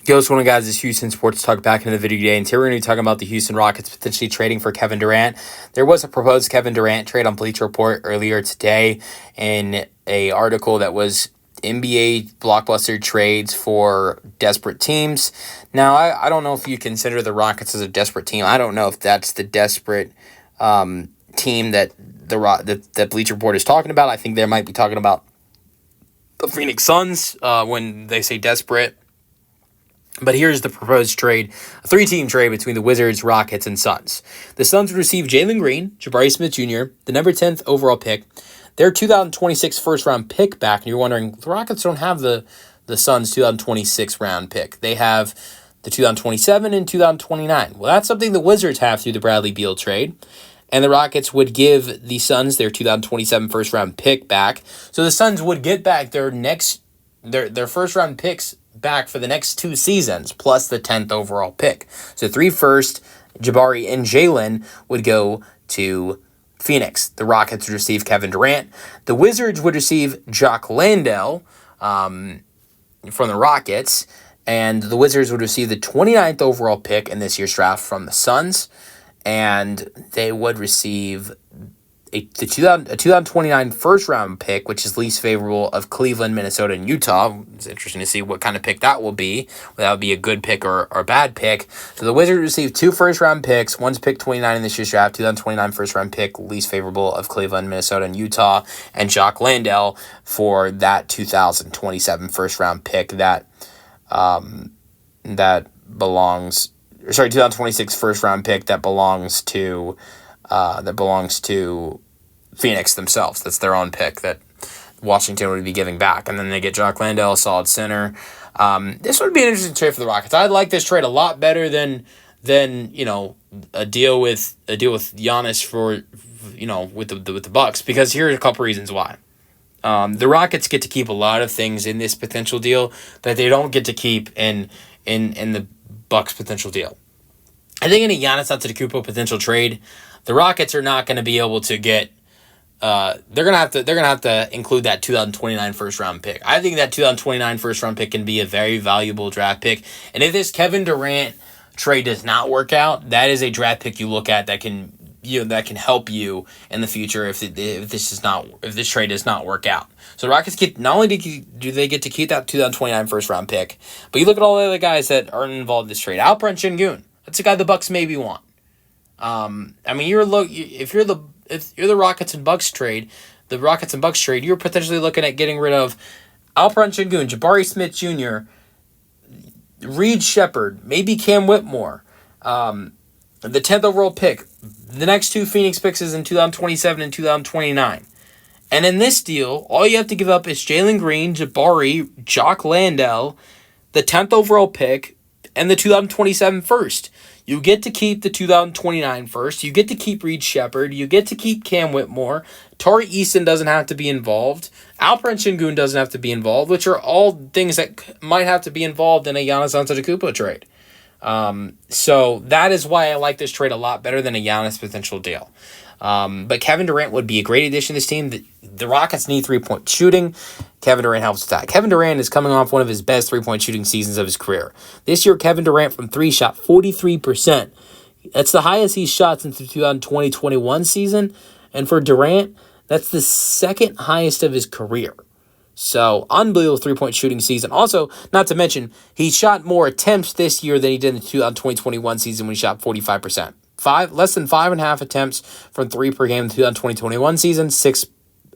Yo, what's going on, guys? It's Houston Sports Talk back in the video today, and today we're going to be talking about the Houston Rockets potentially trading for Kevin Durant. There was a proposed Kevin Durant trade on Bleacher Report earlier today in an article that was NBA blockbuster trades for desperate teams. Now, I don't know if you consider the Rockets as a desperate team. I don't know if that's the desperate team that that Bleacher Report is talking about. I think they might be talking about the Phoenix Suns when they say desperate. But here's the proposed trade, a three-team trade between the Wizards, Rockets, and Suns. The Suns would receive Jalen Green, Jabari Smith Jr., the number 10th overall pick, their 2026 first-round pick back. And you're wondering, the Rockets don't have the Suns' 2026 round pick. They have the 2027 and 2029. Well, that's something the Wizards have through the Bradley Beal trade. And the Rockets would give the Suns their 2027 first-round pick back. So the Suns would get back their first-round picks back for the next two seasons, plus the 10th overall pick. So 3 first, Jabari and Jalen would go to Phoenix. The Rockets would receive Kevin Durant. The Wizards would receive Jock Landale from the Rockets, and the Wizards would receive the 29th overall pick in this year's draft from the Suns, and they would receive a 2029 first-round pick, which is least favorable, of Cleveland, Minnesota, and Utah. It's interesting to see what kind of pick that will be. That would be a good pick or a bad pick. So the Wizards received 2 first-round picks. One's pick 29 in this year's draft, 2029 first-round pick, least favorable, of Cleveland, Minnesota, and Utah, and Jock Landale for that 2027 first-round pick that belongs. 2026 first-round pick that belongs to Phoenix themselves. That's their own pick that Washington would be giving back. And then they get Jock Landale, a solid center. This would be an interesting trade for the Rockets. I'd like this trade a lot better than a deal with Giannis for with the Bucks, because here are a couple reasons why. The Rockets get to keep a lot of things in this potential deal that they don't get to keep in the Bucks potential deal. I think in a Giannis Antetokounmpo potential trade, the Rockets are not going to be able to get. They're gonna have to include that 2029 first round pick. I think that 2029 first round pick can be a very valuable draft pick. And if this Kevin Durant trade does not work out, that is a draft pick you look at that can help you in the future if this trade does not work out. So the Rockets not only do they get to keep that 2029 first round pick, but you look at all the other guys that aren't involved in this trade. Alperen Sengun, that's a guy the Bucks maybe want. If you're the Rockets and Bucks trade, you're potentially looking at getting rid of Alperen Sengun, Jabari Smith Jr., Reed Shepherd, maybe Cam Whitmore, the 10th overall pick. The next 2 Phoenix picks is in 2027 and 2029. And in this deal, all you have to give up is Jalen Green, Jabari, Jock Landale, the 10th overall pick, and the 2027 first. You get to keep the 2029 first. You get to keep Reed Shepherd. You get to keep Cam Whitmore. Tari Eason doesn't have to be involved. Alperen Sengun doesn't have to be involved, which are all things that might have to be involved in a Giannis Antetokounmpo trade. So that is why I like this trade a lot better than a Giannis potential deal. But Kevin Durant would be a great addition to this team. The Rockets need 3-point shooting. Kevin Durant helps with that. Kevin Durant is coming off one of his best 3-point shooting seasons of his career. This year, Kevin Durant from 3 shot 43%. That's the highest he's shot since the 2020-21 season. And for Durant, that's the second highest of his career. So, unbelievable 3-point shooting season. Also, not to mention, he shot more attempts this year than he did in the 2020-21 season when he shot 45%. Less than 5.5 attempts from 3 per game in the 2020-21 season, 6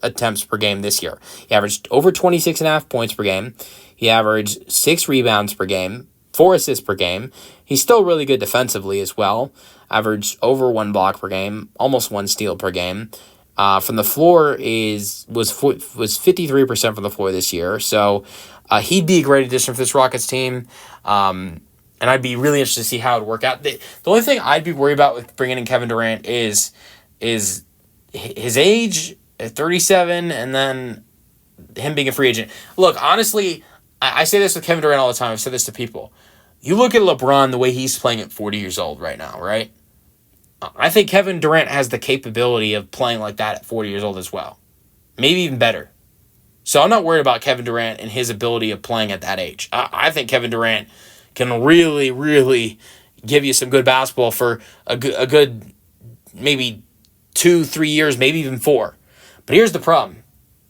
attempts per game this year. He averaged over 26.5 points per game. He averaged 6 rebounds per game, 4 assists per game. He's still really good defensively as well. Averaged over 1 block per game, almost 1 steal per game. From the floor was 53% from the floor this year. So he'd be a great addition for this Rockets team. And I'd be really interested to see how it would work out. The only thing I'd be worried about with bringing in Kevin Durant is his age at 37, and then him being a free agent. Look, honestly, I say this with Kevin Durant all the time. I've said this to people. You look at LeBron, the way he's playing at 40 years old right now, right? I think Kevin Durant has the capability of playing like that at 40 years old as well. Maybe even better. So I'm not worried about Kevin Durant and his ability of playing at that age. I think Kevin Durant can really, really give you some good basketball for a good maybe 2-3 years, maybe even 4. But here's the problem.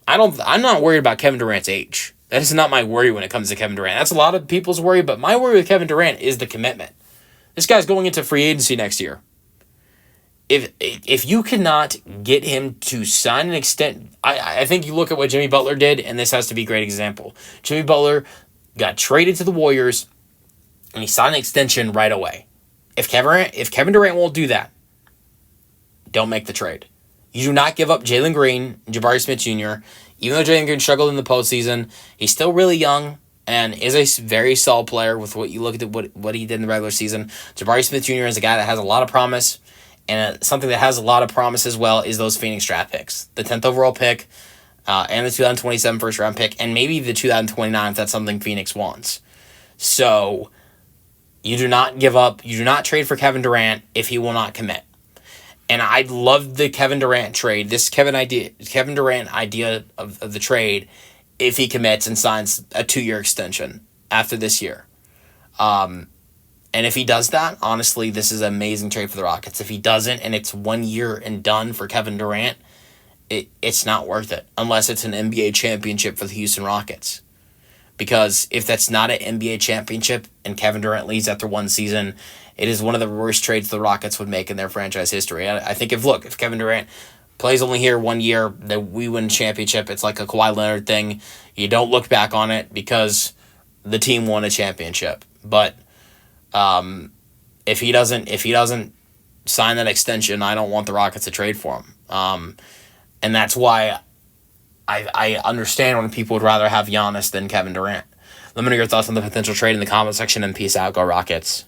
I'm not worried about Kevin Durant's age. That is not my worry when it comes to Kevin Durant. That's a lot of people's worry, but my worry with Kevin Durant is the commitment. This guy's going into free agency next year. If you cannot get him to sign an extent, I think you look at what Jimmy Butler did, and this has to be a great example. Jimmy Butler got traded to the Warriors, and he signed an extension right away. If Kevin Durant won't do that, don't make the trade. You do not give up Jalen Green and Jabari Smith Jr. Even though Jalen Green struggled in the postseason, he's still really young and is a very solid player with what you look at what he did in the regular season. Jabari Smith Jr. is a guy that has a lot of promise, and something that has a lot of promise as well is those Phoenix draft picks. The 10th overall pick and the 2027 first round pick, and maybe the 2029 if that's something Phoenix wants. So you do not give up, you do not trade for Kevin Durant if he will not commit. And I love the Kevin Durant trade. This Kevin Durant idea of the trade, if he commits and signs a 2-year extension after this year. And if he does that, honestly, this is an amazing trade for the Rockets. If he doesn't, and it's 1 year and done for Kevin Durant, it's not worth it unless it's an NBA championship for the Houston Rockets. Because if that's not an NBA championship and Kevin Durant leaves after 1 season, it is one of the worst trades the Rockets would make in their franchise history. I think if Kevin Durant plays only here 1 year, that we win a championship, it's like a Kawhi Leonard thing. You don't look back on it because the team won a championship. But if he doesn't sign that extension, I don't want the Rockets to trade for him. And that's why I understand when people would rather have Giannis than Kevin Durant. Let me know your thoughts on the potential trade in the comment section, and peace out. Go Rockets.